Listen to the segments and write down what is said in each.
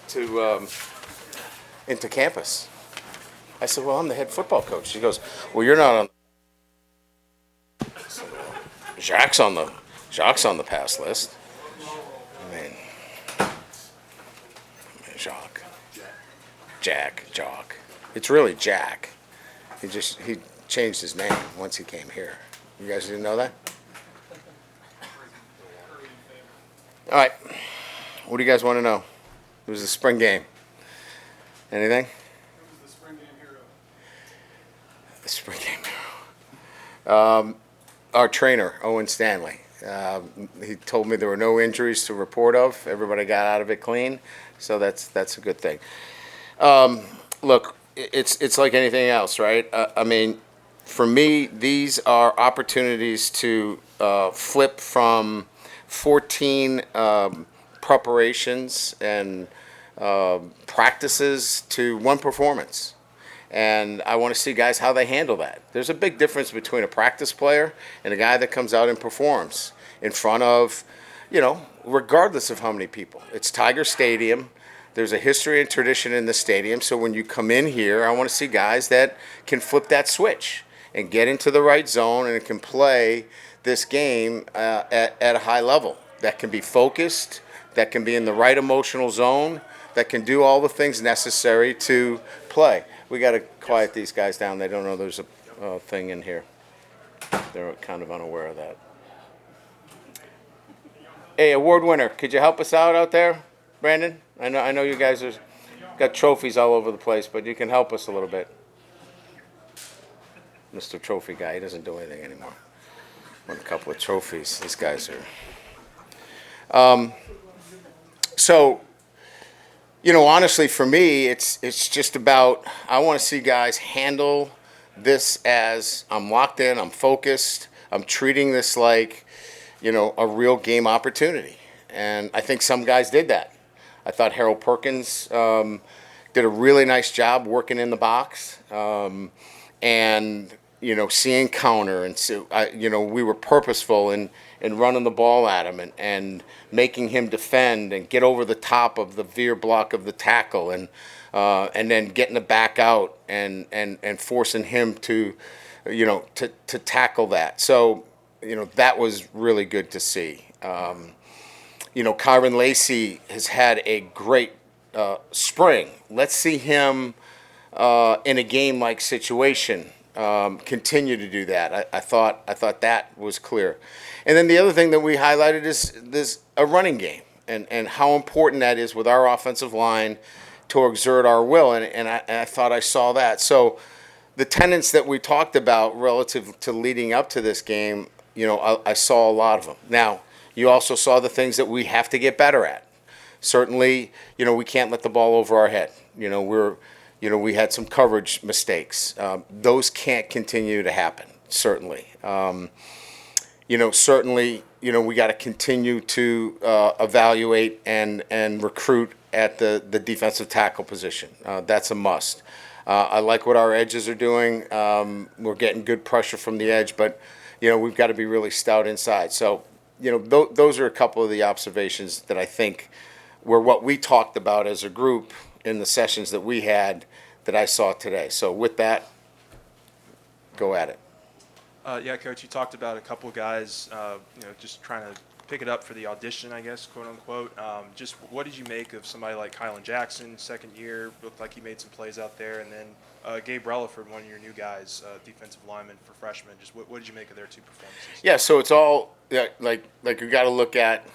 to into campus. I said, well, I'm the head football coach. She goes, well, you're not on. I said, well, Jacques on the pass list. I mean, Jacques, Jock. It's really Jack. He changed his name once he came here. You guys didn't know that? All right. What do you guys want to know? It was the spring game. Anything? The spring game hero. The spring game hero. Our trainer, Owen Stanley. He told me there were no injuries to report of. Everybody got out of it clean, so that's a good thing. Look, it's like anything else, right? I mean, for me, these are opportunities to flip from 14 preparations and practices to one performance. And I want to see guys how they handle that. There's a big difference between a practice player and a guy that comes out and performs in front of, regardless of how many people. It's Tiger Stadium. There's a history and tradition in the stadium. So when you come in here, I want to see guys that can flip that switch and get into the right zone and can play this game at a high level. That can be focused, that can be in the right emotional zone, that can do all the things necessary to play. We got to quiet these guys down. They don't know there's a thing in here. They're kind of unaware of that. Hey, award winner, could you help us out there, Brandon? I know you guys are got trophies all over the place, but you can help us a little bit. Mr. Trophy guy, he doesn't do anything anymore. Won a couple of trophies. These guys are. So, honestly, for me, it's just about I want to see guys handle this as I'm locked in, I'm focused, I'm treating this like, a real game opportunity. And I think some guys did that. I thought Harold Perkins did a really nice job working in the box, and seeing counter, and so we were purposeful in running the ball at him and making him defend and get over the top of the veer block of the tackle and then getting it back out and forcing him to tackle that. So that was really good to see. Kyron Lacey has had a great spring. Let's see him in a game-like situation continue to do that. I thought that was clear. And then the other thing that we highlighted is a running game and how important that is with our offensive line to exert our will. And I thought I saw that. So the tenets that we talked about relative to leading up to this game, I saw a lot of them. Now, you also saw the things that we have to get better at. Certainly, we can't let the ball over our head. We had some coverage mistakes. Those can't continue to happen, certainly. Certainly, we got to continue to evaluate and recruit at the defensive tackle position. That's a must. I like what our edges are doing. We're getting good pressure from the edge, but, we've got to be really stout inside. So, those are a couple of the observations that I think were what we talked about as a group in the sessions that we had that I saw today. So with that, go at it. Yeah, Coach, you talked about a couple guys, just trying to pick it up for the audition, I guess, quote unquote. Just what did you make of somebody like Kylan Jackson, second year, looked like he made some plays out there, and then Gabe Relaford, one of your new guys, defensive lineman for freshmen. Just what did you make of their two performances? Yeah, so it's all like we got to look at,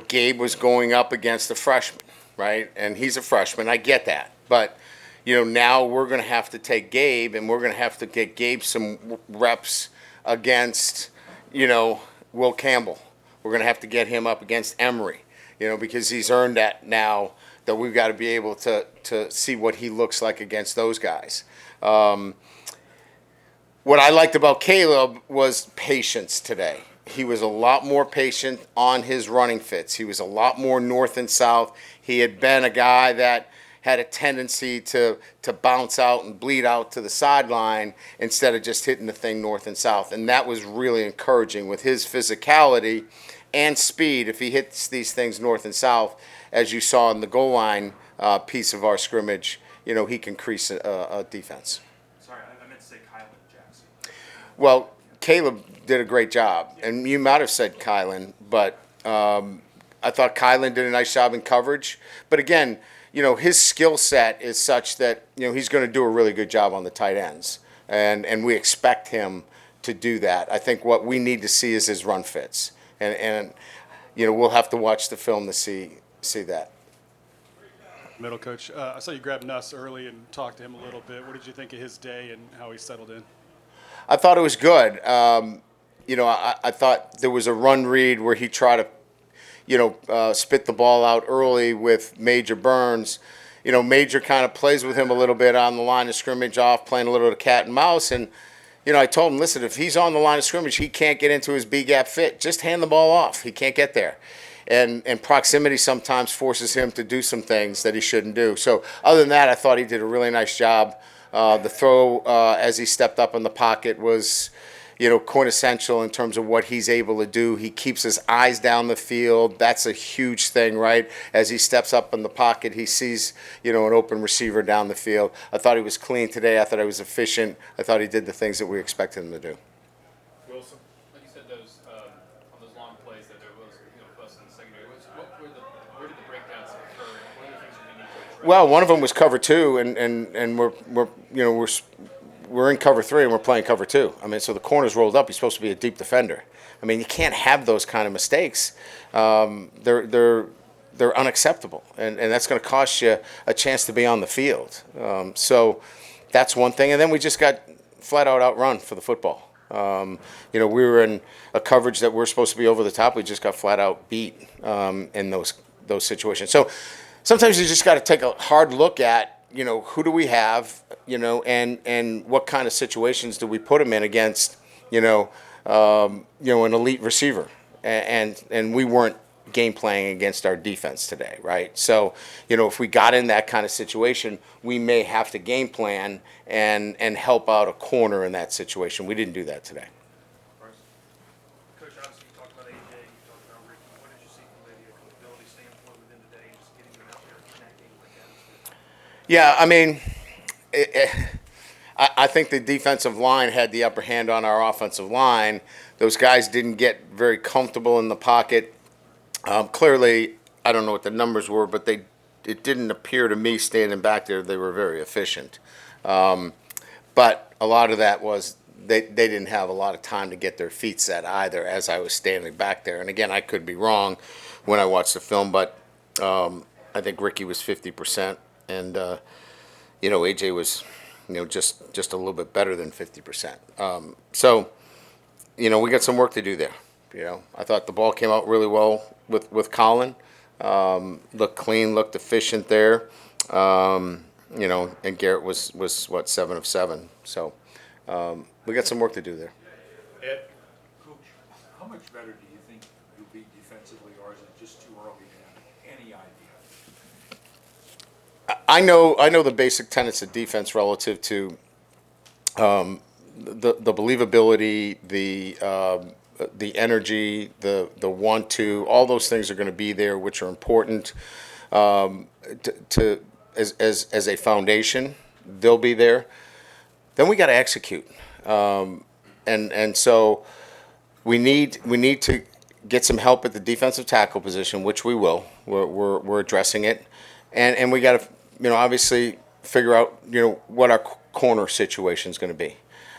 Gabe was going up against a freshman, right? And he's a freshman. I get that, but now we're going to have to take Gabe, and we're going to have to get Gabe some reps against, Will Campbell. We're going to have to get him up against Emory, because he's earned that now that we've got to be able to see what he looks like against those guys. What I liked about Caleb was patience today. He was a lot more patient on his running fits. He was a lot more north and south. He had been a guy that had a tendency to bounce out and bleed out to the sideline instead of just hitting the thing north and south. And that was really encouraging with his physicality and speed. If he hits these things north and south as you saw in the goal line piece of our scrimmage, he can crease a defense. Sorry, I meant to say Kylan Jackson. Well, Caleb did a great job, and you might have said Kylan, but I thought Kylan did a nice job in coverage. But again, his skill set is such that he's going to do a really good job on the tight ends, and we expect him to do that. I think what we need to see is his run fits, and we'll have to watch the film to see that. Middle coach, I saw you grab Nuss early and talk to him a little bit. What did you think of his day and how he settled in? I thought it was good. I thought there was a run read where he tried to, spit the ball out early with Major Burns. Major kind of plays with him a little bit on the line of scrimmage off, playing a little bit of cat and mouse. And, I told him, listen, if he's on the line of scrimmage, he can't get into his B-gap fit. Just hand the ball off. He can't get there. And proximity sometimes forces him to do some things that he shouldn't do. So other than that, I thought he did a really nice job. The throw as he stepped up in the pocket was, quintessential in terms of what he's able to do. He keeps his eyes down the field. That's a huge thing, right? As he steps up in the pocket, he sees, an open receiver down the field. I thought he was clean today. I thought he was efficient. I thought he did the things that we expected him to do. Wilson, like you said, those on those long plays that there was, plus in the secondary. Where did the breakdowns occur? What are the things we need to address? Well, one of them was cover two, and we're in cover three and we're playing cover two. I mean, so the corner's rolled up. He's supposed to be a deep defender. I mean, you can't have those kind of mistakes. They're unacceptable, and that's going to cost you a chance to be on the field. So that's one thing. And then we just got flat out outrun for the football. We were in a coverage that we're supposed to be over the top. We just got flat out beat in those situations. So sometimes you just got to take a hard look at, who do we have, and what kind of situations do we put them in against, an elite receiver. And we weren't game playing against our defense today, right? So, if we got in that kind of situation, we may have to game plan and help out a corner in that situation. We didn't do that today. Coach, obviously you talked about AJ, you talked about Ricky. What did you see from maybe a coachability standpoint within the day and just getting them out there and connecting with them? Yeah, I mean, I think the defensive line had the upper hand on our offensive line. Those guys didn't get very comfortable in the pocket. Clearly, I don't know what the numbers were, but it didn't appear to me standing back there they were very efficient. But a lot of that was they didn't have a lot of time to get their feet set either as I was standing back there. And again, I could be wrong when I watched the film, but I think Ricky was 50%, and AJ was just a little bit better than 50%. So we got some work to do there. I thought the ball came out really well with Colin. Looked clean, looked efficient there. And Garrett was what, 7 of 7. So we got some work to do there. Ed, Coach, how much better do you think you'll be defensively, or is it just too early to have any idea? I know the basic tenets of defense relative to the believability, the energy, the want to, all those things are going to be there, which are important to as a foundation. They'll be there. Then we got to execute, and so we need to get some help at the defensive tackle position, which we will. We're addressing it, and we got to obviously figure out what our corner situation is going to be.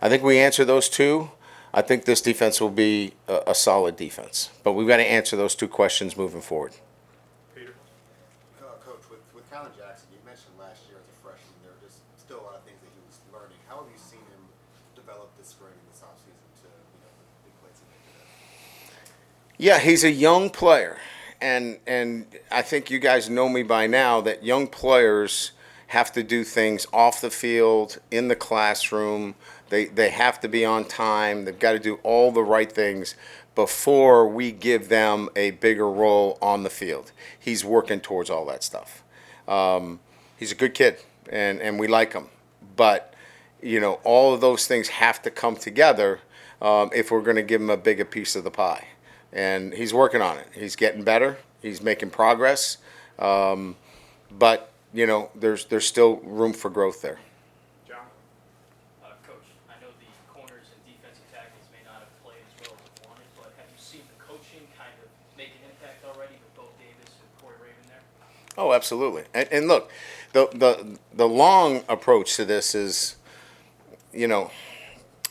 I think we answer those two. I think this defense will be a solid defense, but we've got to answer those two questions moving forward. Peter? Coach, with Kylan Jackson, you mentioned last year as a freshman, there were just still a lot of things that he was learning. How have you seen him develop this spring and this offseason to the big plays he made today? Yeah, he's a young player, and I think you guys know me by now that young players have to do things off the field, in the classroom. They have to be on time. They've got to do all the right things before we give them a bigger role on the field. He's working towards all that stuff. He's a good kid, and we like him. But, all of those things have to come together if we're going to give him a bigger piece of the pie. And he's working on it. He's getting better. He's making progress. But there's still room for growth there. John? Coach, I know the corners and defensive tackles may not have played as well as they wanted, but have you seen the coaching kind of make an impact already with both Davis and Corey Raven there? Oh, absolutely. And look, the long approach to this is,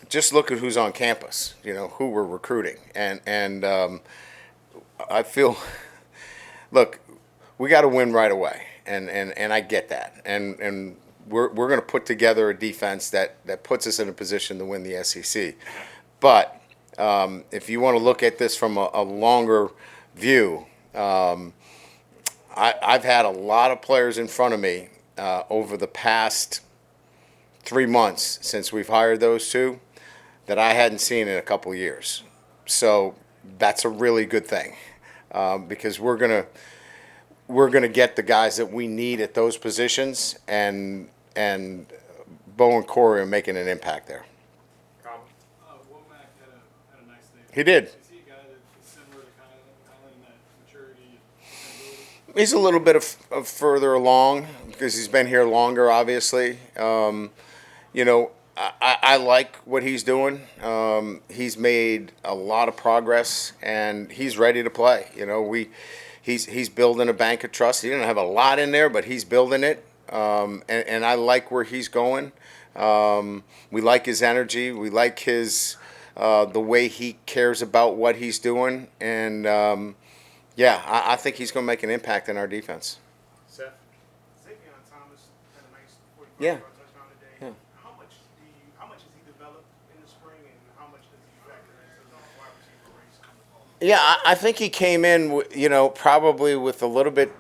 just look at who's on campus, who we're recruiting. And I feel, look, we got to win right away. And I get that. And we're going to put together a defense that puts us in a position to win the SEC. But if you want to look at this from a longer view, I've had a lot of players in front of me over the past 3 months since we've hired those two that I hadn't seen in a couple of years. So that's a really good thing because we're gonna get the guys that we need at those positions, and Bo and Corey are making an impact there. Womack had a nice day. He did. Is he a guy that's similar to Kylan in that maturity and ability? He's a little bit of further along because he's been here longer, obviously. I like what he's doing. He's made a lot of progress, and he's ready to play. He's building a bank of trust. He didn't have a lot in there, but he's building it, and I like where he's going. We like his energy. We like his the way he cares about what he's doing, and I think he's going to make an impact in our defense. Seth? Xavier Thomas had a nice 45 Yeah. yard touchdown today. Yeah. How much has he developed in the spring, and how much does he factor into the wide receiver race coming forward? Yeah, I think he came in, probably with a little bit,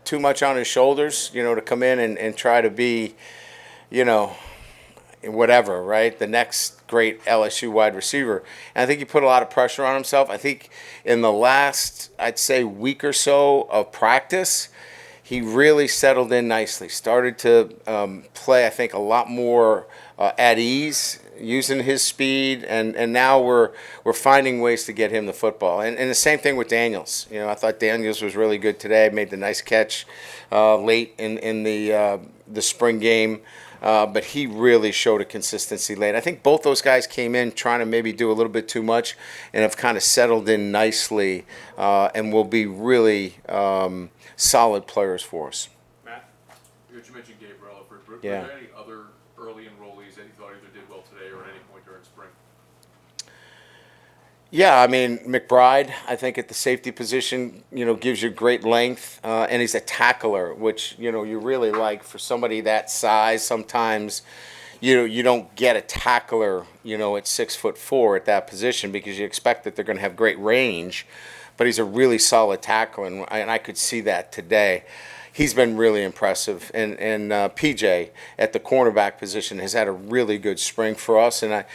too much on his shoulders, to come in and try to be, whatever, right? The next great LSU wide receiver. And I think he put a lot of pressure on himself. I think in the last, I'd say, week or so of practice, he really settled in nicely. Started to play, I think, a lot more at ease, using his speed, and now we're finding ways to get him the football. And the same thing with Daniels. I thought Daniels was really good today. Made the nice catch late in the spring game. But he really showed a consistency late. I think both those guys came in trying to maybe do a little bit too much and have kind of settled in nicely and will be really solid players for us. Matt? You mentioned Gabe Relaford. Were Yeah. there any other early enrollees that you thought either did well today or at any point during spring? Yeah, I mean, McBride, I think at the safety position, gives you great length, and he's a tackler, which, you really like for somebody that size. Sometimes, you don't get a tackler, at 6'4" at that position because you expect that they're going to have great range, but he's a really solid tackler, and I could see that today. He's been really impressive, and PJ at the cornerback position has had a really good spring for us, and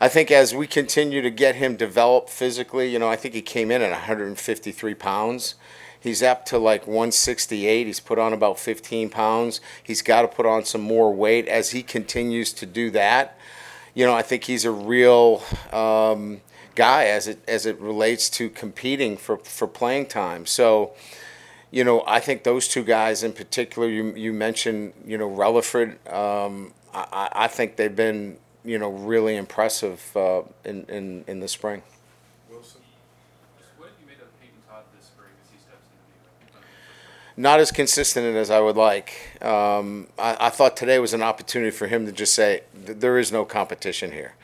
I think as we continue to get him developed physically, I think he came in at 153 pounds. He's up to like 168. He's put on about 15 pounds. He's got to put on some more weight. As he continues to do that, I think he's a real guy as it relates to competing for playing time. So, I think those two guys in particular, you mentioned, Relaford, I think they've been really impressive in the spring. Wilson? What have you made of Peyton Todd this spring as he steps into the Not as consistent as I would like. I thought today was an opportunity for him to just say, there is no competition here.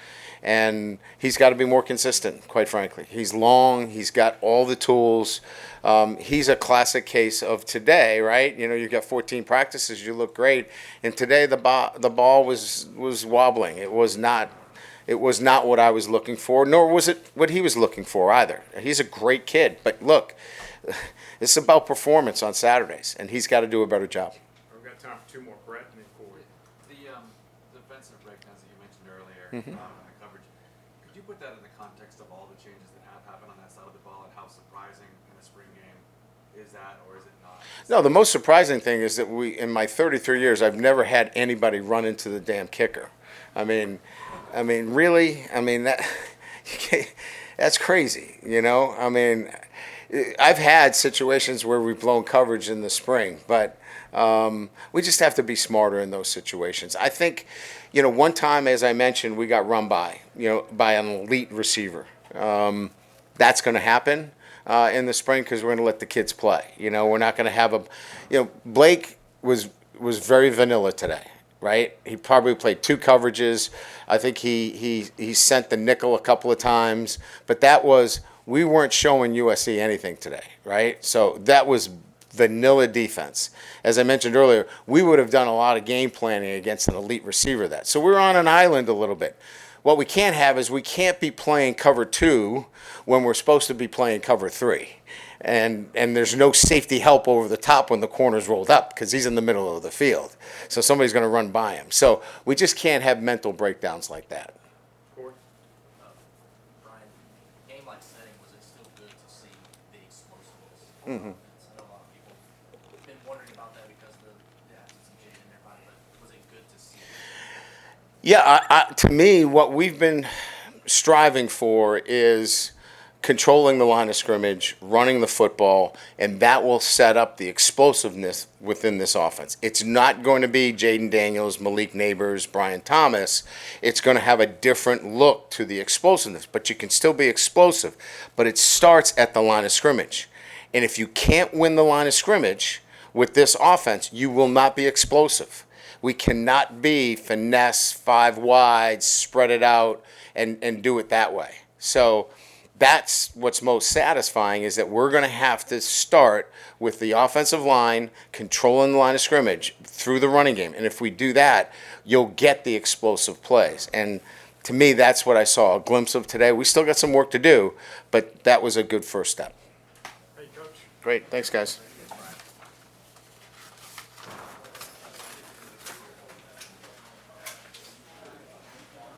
And he's got to be more consistent, quite frankly. He's long. He's got all the tools. He's a classic case of today, right? You've got 14 practices. You look great. And today the ball was wobbling. It was not what I was looking for, nor was it what he was looking for either. He's a great kid. But look, it's about performance on Saturdays, and he's got to do a better job. We've got time for two more. Brett and then Corey. The defensive breakdowns that you mentioned earlier, Mm-hmm. and the coverage, could you put that in the context of all the changes that have happened on that side of the ball and how surprising in the spring game is that, or is it not? No, the most surprising thing is that in my 33 years, I've never had anybody run into the damn kicker. I mean, really? I mean, that's crazy, I mean, I've had situations where we've blown coverage in the spring, but we just have to be smarter in those situations. I think, one time, as I mentioned, we got run by, by an elite receiver. That's going to happen in the spring because we're going to let the kids play. We're not going to have Blake was very vanilla today, right? He probably played 2 coverages. I think he sent the nickel a couple of times, but we weren't showing USC anything today, right? So that was vanilla defense. As I mentioned earlier, we would have done a lot of game planning against an elite receiver so we're on an island a little bit. What we can't have is we can't be playing cover 2 when we're supposed to be playing cover 3. And there's no safety help over the top when the corner's rolled up because he's in the middle of the field. So somebody's going to run by him. So we just can't have mental breakdowns like that. Brian, game-like setting, was it still good to see the explosiveness? Mm-hmm. I know a lot of people have been wondering about that because of the absence of Jaden and everybody, but was it good to see? Yeah, to me, what we've been striving for is controlling the line of scrimmage, running the football, and that will set up the explosiveness within this offense. It's not going to be Jaden Daniels, Malik Neighbors, Brian Thomas. It's going to have a different look to the explosiveness, but you can still be explosive. But it starts at the line of scrimmage. And if you can't win the line of scrimmage with this offense, you will not be explosive. We cannot be finesse, 5 wide, spread it out, and do it that way. So that's what's most satisfying is that we're going to have to start with the offensive line, controlling the line of scrimmage through the running game. And if we do that, you'll get the explosive plays. And to me, that's what I saw a glimpse of today. We still got some work to do, but that was a good first step. Hey, Coach. Great. Thanks, guys.